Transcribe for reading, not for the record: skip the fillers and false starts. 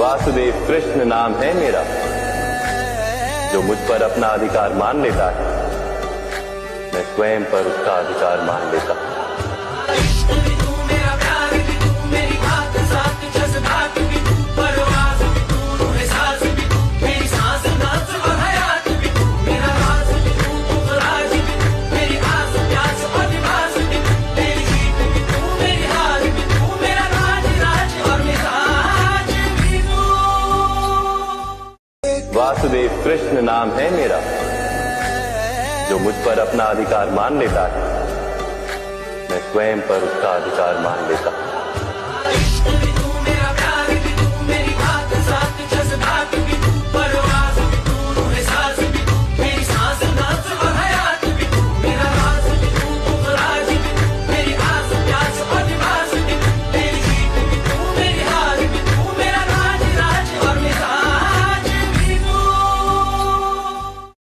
वासुदेव कृष्ण नाम है मेरा, जो मुझ पर अपना अधिकार मान लेता है, मैं स्वयं पर उसका अधिकार मान लेता हूं। वासुदेव कृष्ण नाम है मेरा, जो मुझ पर अपना अधिकार मान लेता है, मैं स्वयं पर उसका अधिकार मान लेता हूं।